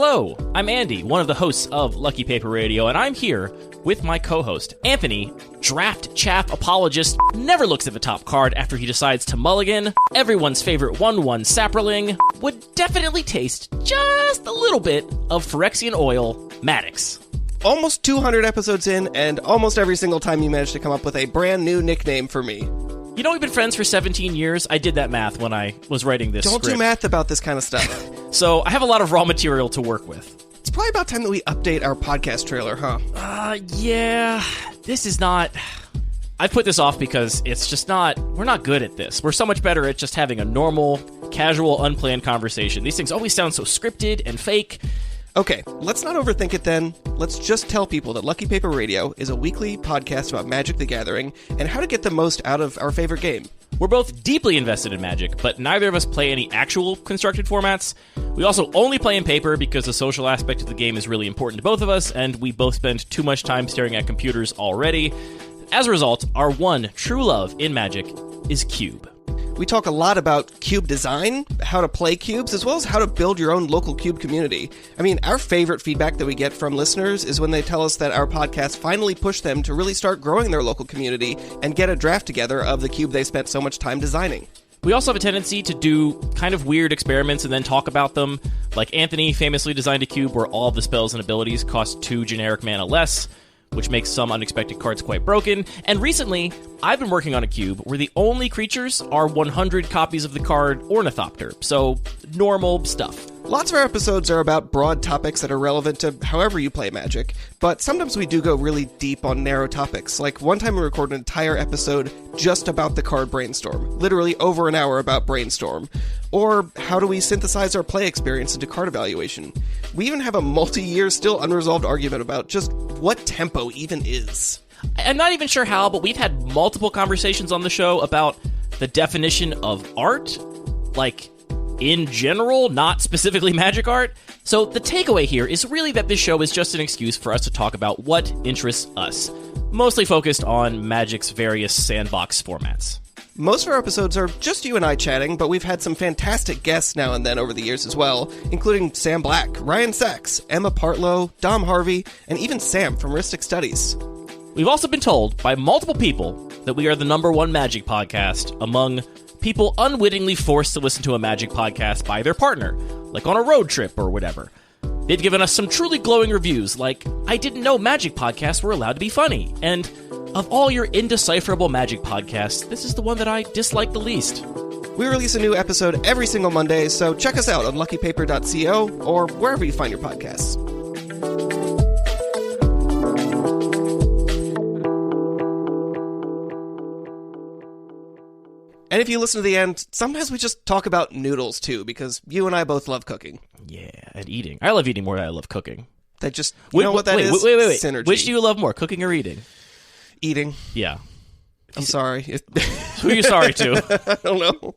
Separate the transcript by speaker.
Speaker 1: Hello, I'm Andy, one of the hosts of Lucky Paper Radio, and I'm here with my co-host, Anthony, draft chaff apologist, never looks at the top card after he decides to mulligan, everyone's favorite 1/1 Saproling, would definitely taste just a little bit of Phyrexian oil, Maddox.
Speaker 2: Almost 200 episodes in, and almost every single time you managed to come up with a brand new nickname for me.
Speaker 1: You know, we've been friends for 17 years. I did that math when I was writing this
Speaker 2: Don't
Speaker 1: script.
Speaker 2: do math about this kind of stuff.
Speaker 1: So I have a lot of raw material to work with.
Speaker 2: It's probably about time that we update our podcast trailer, huh?
Speaker 1: Yeah. This is not... I put this off because it's just not... We're not good at this. We're so much better at just having a normal, casual, unplanned conversation. These things always sound so scripted and fake.
Speaker 2: Okay, let's not overthink it then. Let's just tell people that Lucky Paper Radio is a weekly podcast about Magic the Gathering and how to get the most out of our favorite game.
Speaker 1: We're both deeply invested in Magic, but neither of us play any actual constructed formats. We also only play in paper because the social aspect of the game is really important to both of us, and we both spend too much time staring at computers already. As a result, our one true love in Magic is Cube.
Speaker 2: We talk a lot about cube design, how to play cubes, as well as how to build your own local cube community. I mean, our favorite feedback that we get from listeners is when they tell us that our podcast finally pushed them to really start growing their local community and get a draft together of the cube they spent so much time designing.
Speaker 1: We also have a tendency to do kind of weird experiments and then talk about them. Like Anthony famously designed a cube where all of the spells and abilities cost 2 generic mana less, which makes some unexpected cards quite broken. And recently, I've been working on a cube where the only creatures are 100 copies of the card Ornithopter, so normal stuff.
Speaker 2: Lots of our episodes are about broad topics that are relevant to however you play Magic, but sometimes we do go really deep on narrow topics. Like one time we recorded an entire episode just about the card Brainstorm, literally over an hour about Brainstorm. Or how do we synthesize our play experience into card evaluation? We even have a multi-year still unresolved argument about just what tempo even is.
Speaker 1: I'm not even sure how, but we've had multiple conversations on the show about the definition of art, like in general, not specifically Magic art. So the takeaway here is really that this show is just an excuse for us to talk about what interests us, mostly focused on Magic's various sandbox formats.
Speaker 2: Most of our episodes are just you and I chatting, but we've had some fantastic guests now and then over the years as well, including Sam Black, Ryan Sachs, Emma Partlow, Dom Harvey, and even Sam from Ristic Studies.
Speaker 1: We've also been told by multiple people that we are the #1 Magic podcast among people unwittingly forced to listen to a Magic podcast by their partner, like on a road trip or whatever. They've given us some truly glowing reviews, like, I didn't know Magic podcasts were allowed to be funny, and of all your indecipherable Magic podcasts, this is the one that I dislike the least.
Speaker 2: We release a new episode every single Monday, so check us out on luckypaper.co or wherever you find your podcasts. And if you listen to the end, sometimes we just talk about noodles too, because you and I both love cooking.
Speaker 1: Yeah, and eating. I love eating more than I love cooking.
Speaker 2: That just, you know what that is?
Speaker 1: Wait.
Speaker 2: Synergy.
Speaker 1: Which do you love more, cooking or eating?
Speaker 2: Eating.
Speaker 1: Yeah.
Speaker 2: I'm sorry.
Speaker 1: Who are you sorry to?
Speaker 2: I don't know.